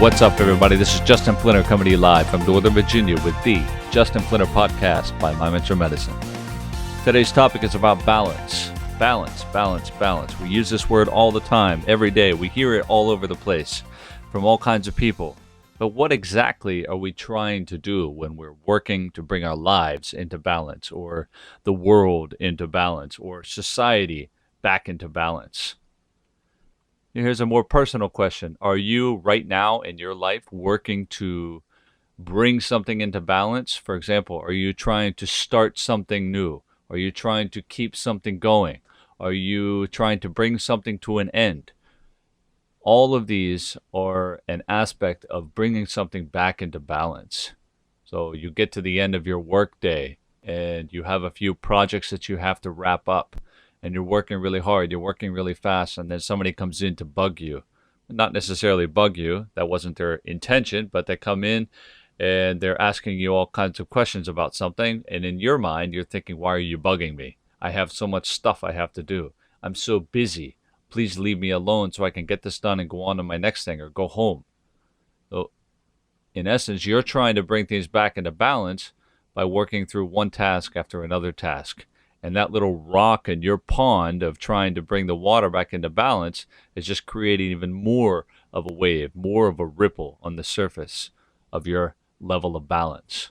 What's up, everybody? This is Justin Flinner coming to you live from Northern Virginia with the Justin Flinner Podcast by My Mentor Medicine. Today's topic is about balance. Balance, balance, balance. We use this word all the time, every day. We hear it all over the place from all kinds of people. But what exactly are we trying to do when we're working to bring our lives into balance, or the world into balance, or society back into balance? Here's a more personal question. Are you right now in your life working to bring something into balance? For example, are you trying to start something new? Are you trying to keep something going? Are you trying to bring something to an end? All of these are an aspect of bringing something back into balance. So you get to the end of your workday and you have a few projects that you have to wrap up. And you're working really hard, you're working really fast, and then somebody comes in to bug you. Not necessarily bug you, that wasn't their intention, but they come in and they're asking you all kinds of questions about something, and in your mind, you're thinking, why are you bugging me? I have so much stuff I have to do. I'm so busy. Please leave me alone so I can get this done and go on to my next thing or go home. So, in essence, you're trying to bring things back into balance by working through one task after another task. And that little rock in your pond of trying to bring the water back into balance is just creating even more of a wave, more of a ripple on the surface of your level of balance.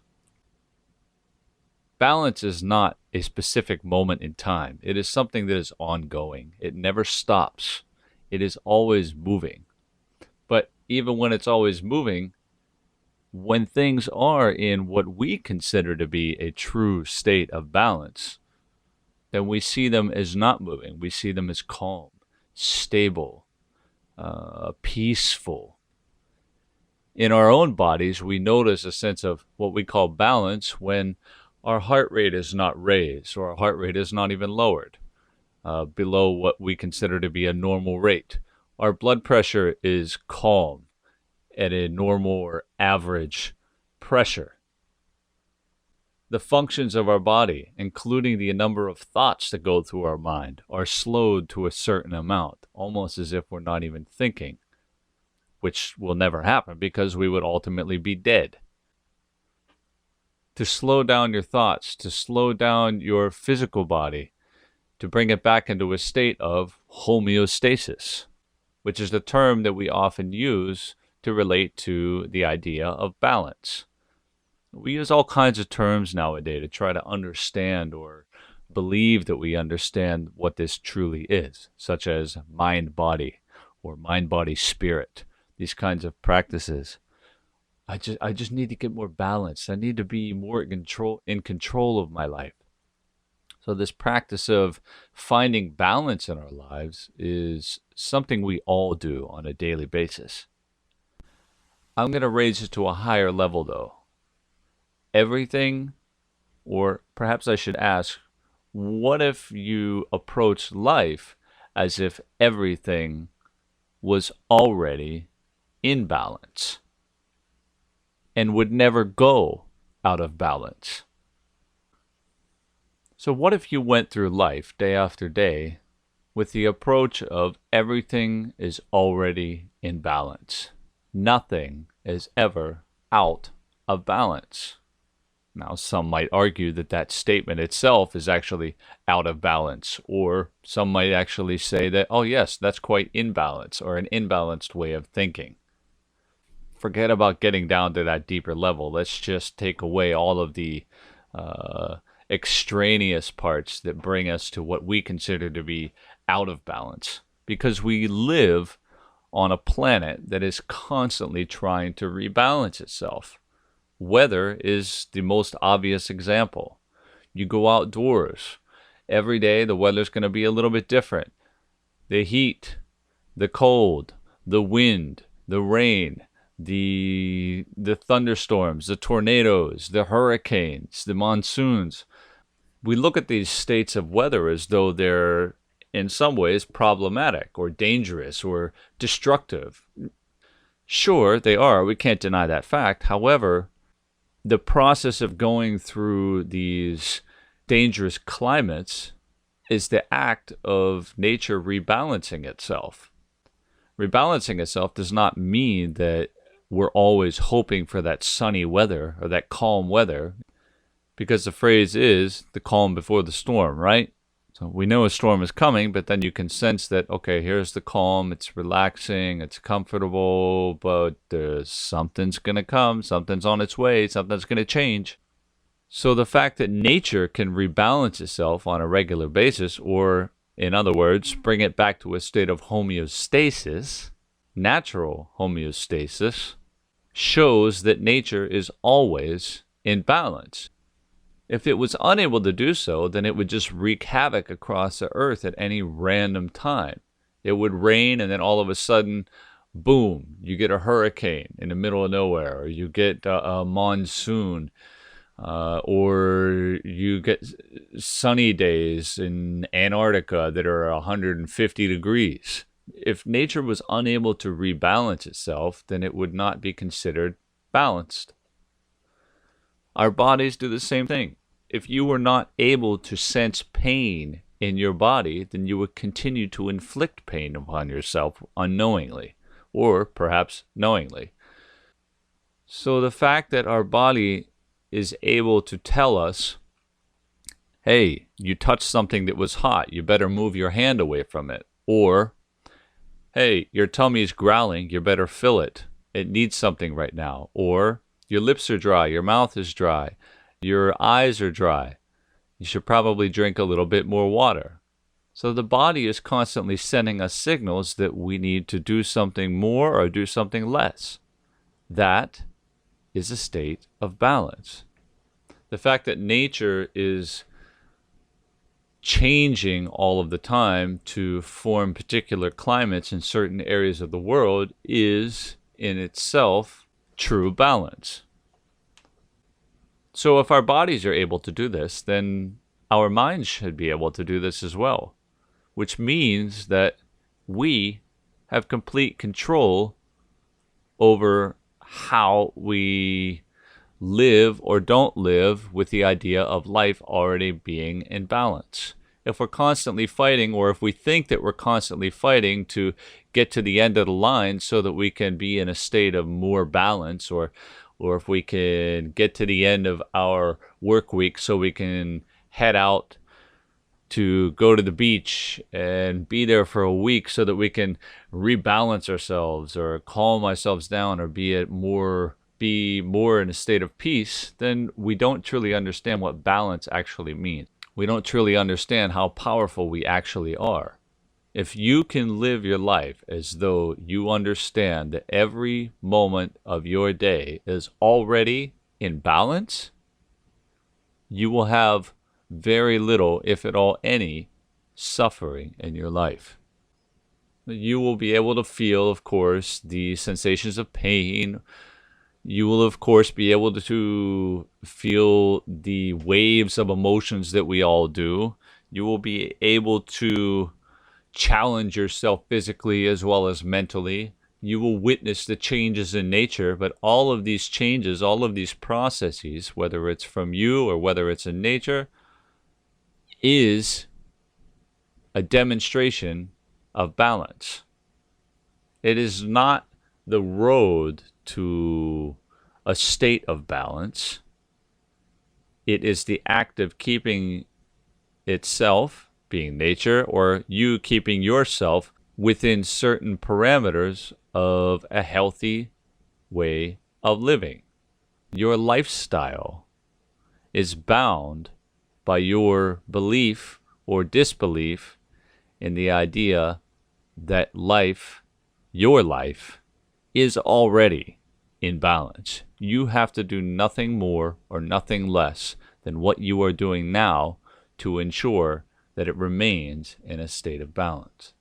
Balance is not a specific moment in time. It is something that is ongoing. It never stops. It is always moving. But even when it's always moving, when things are in what we consider to be a true state of balance, then we see them as not moving. We see them as calm, stable, peaceful. In our own bodies, we notice a sense of what we call balance when our heart rate is not raised, or our heart rate is not even lowered below what we consider to be a normal rate. Our blood pressure is calm at a normal or average pressure. The functions of our body, including the number of thoughts that go through our mind, are slowed to a certain amount, almost as if we're not even thinking, which will never happen because we would ultimately be dead. To slow down your thoughts, to slow down your physical body, to bring it back into a state of homeostasis, which is the term that we often use to relate to the idea of balance. We use all kinds of terms nowadays to try to understand or believe that we understand what this truly is, such as mind-body or mind-body-spirit, these kinds of practices. I just need to get more balanced. I need to be more in control of my life. So this practice of finding balance in our lives is something we all do on a daily basis. I'm going to raise it to a higher level, though. Everything, or perhaps I should ask, what if you approach life as if everything was already in balance and would never go out of balance? So what if you went through life day after day with the approach of everything is already in balance? Nothing is ever out of balance. Now, some might argue that that statement itself is actually out of balance, or some might actually say that, oh yes, that's quite in balance, or an imbalanced way of thinking. Forget about getting down to that deeper level. Let's just take away all of the extraneous parts that bring us to what we consider to be out of balance, because we live on a planet that is constantly trying to rebalance itself. Weather is the most obvious example. You go outdoors. Every day the weather's going to be a little bit different. The heat, the cold, the wind, the rain, the thunderstorms, the tornadoes, the hurricanes, the monsoons. We look at these states of weather as though they're in some ways problematic or dangerous or destructive. Sure, they are. We can't deny that fact. However, the process of going through these dangerous climates is the act of nature rebalancing itself. Rebalancing itself does not mean that we're always hoping for that sunny weather or that calm weather, because the phrase is the calm before the storm, right? So we know a storm is coming, but then you can sense that, okay, here's the calm, it's relaxing, it's comfortable, but something's going to come, something's on its way, something's going to change. So the fact that nature can rebalance itself on a regular basis, or in other words, bring it back to a state of homeostasis, natural homeostasis, shows that nature is always in balance. If it was unable to do so, then it would just wreak havoc across the earth at any random time. It would rain, and then all of a sudden, boom, you get a hurricane in the middle of nowhere, or you get a monsoon, or you get sunny days in Antarctica that are 150 degrees. If nature was unable to rebalance itself, then it would not be considered balanced. Our bodies do the same thing. If you were not able to sense pain in your body, then you would continue to inflict pain upon yourself unknowingly, or perhaps knowingly. So the fact that our body is able to tell us, hey, you touched something that was hot, you better move your hand away from it. Or, hey, your tummy is growling, you better fill it. It needs something right now. Or, your lips are dry, your mouth is dry, your eyes are dry. You should probably drink a little bit more water. So the body is constantly sending us signals that we need to do something more or do something less. That is a state of balance. The fact that nature is changing all of the time to form particular climates in certain areas of the world is in itself true balance. So if our bodies are able to do this, then our minds should be able to do this as well, which means that we have complete control over how we live or don't live with the idea of life already being in balance. If we're constantly fighting, or if we think that we're constantly fighting to get to the end of the line so that we can be in a state of more balance, or if we can get to the end of our work week so we can head out to go to the beach and be there for a week so that we can rebalance ourselves or calm ourselves down or be more in a state of peace, then we don't truly understand what balance actually means. We don't truly understand how powerful we actually are. If you can live your life as though you understand that every moment of your day is already in balance, you will have very little, if at all any, suffering in your life. You will be able to feel, of course, the sensations of pain. You will, of course, be able to feel the waves of emotions that we all do. You will be able to challenge yourself physically as well as mentally. You will witness the changes in nature, but all of these changes, all of these processes, whether it's from you or whether it's in nature, is a demonstration of balance. It is not the road to a state of balance. It is the act of keeping itself, being nature, or you keeping yourself within certain parameters of a healthy way of living. Your lifestyle is bound by your belief or disbelief in the idea that life, your life, is already in balance. You have to do nothing more or nothing less than what you are doing now to ensure that it remains in a state of balance.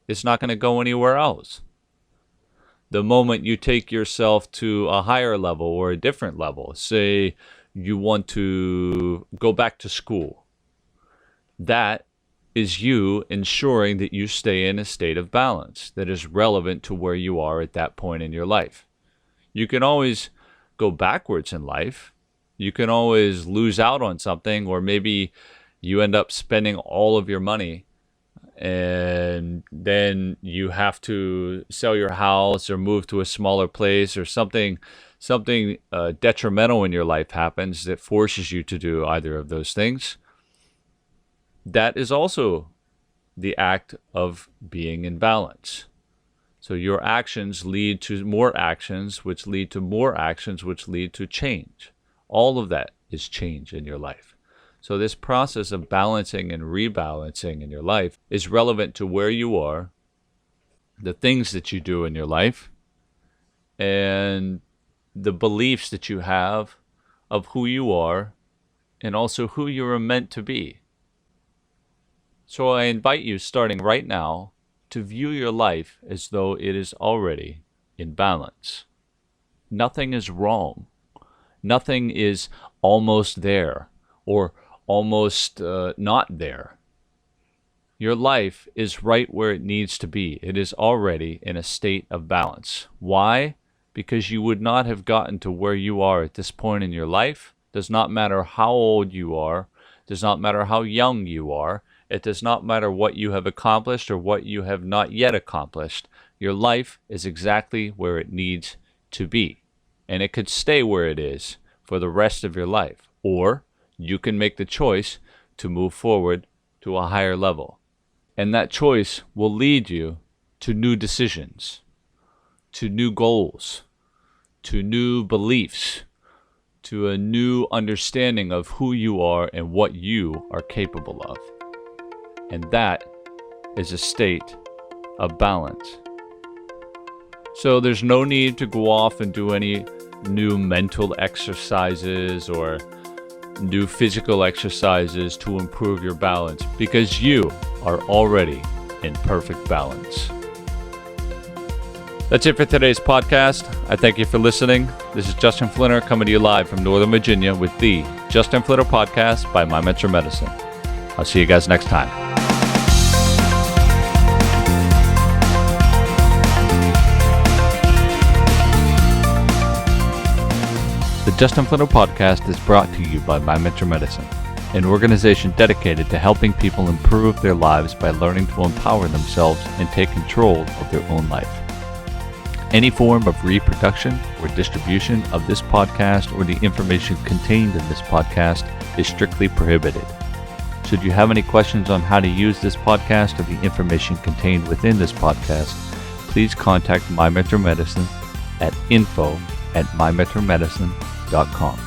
It's not going to go anywhere else. The moment you take yourself to a higher level or a different level, say you want to go back to school, that is you ensuring that you stay in a state of balance that is relevant to where you are at that point in your life. You can always go backwards in life. You can always lose out on something, or maybe you end up spending all of your money and then you have to sell your house or move to a smaller place, or something detrimental in your life happens that forces you to do either of those things, that is also the act of being in balance. So your actions lead to more actions, which lead to more actions, which lead to change. All of that is change in your life. So this process of balancing and rebalancing in your life is relevant to where you are, the things that you do in your life, and the beliefs that you have of who you are, and also who you are meant to be. So I invite you, starting right now, to view your life as though it is already in balance. Nothing is wrong. Nothing is almost there or almost not there. Your life is right where it needs to be. It is already in a state of balance. Why? Because you would not have gotten to where you are at this point in your life. Does not matter how old you are. Does not matter how young you are. It does not matter what you have accomplished or what you have not yet accomplished. Your life is exactly where it needs to be. And it could stay where it is for the rest of your life. Or you can make the choice to move forward to a higher level. And that choice will lead you to new decisions, to new goals, to new beliefs, to a new understanding of who you are and what you are capable of. And that is a state of balance. So there's no need to go off and do any new mental exercises or new physical exercises to improve your balance, because you are already in perfect balance. That's it for today's podcast. I thank you for listening. This is Justin Flinner coming to you live from Northern Virginia with the Justin Flinner Podcast by My Mentor Medicine. I'll see you guys next time. The Justin Flinner Podcast is brought to you by My Mentor Medicine, an organization dedicated to helping people improve their lives by learning to empower themselves and take control of their own life. Any form of reproduction or distribution of this podcast or the information contained in this podcast is strictly prohibited. Should you have any questions on how to use this podcast or the information contained within this podcast, please contact My Mentor Medicine at info@mymentormedicine.com.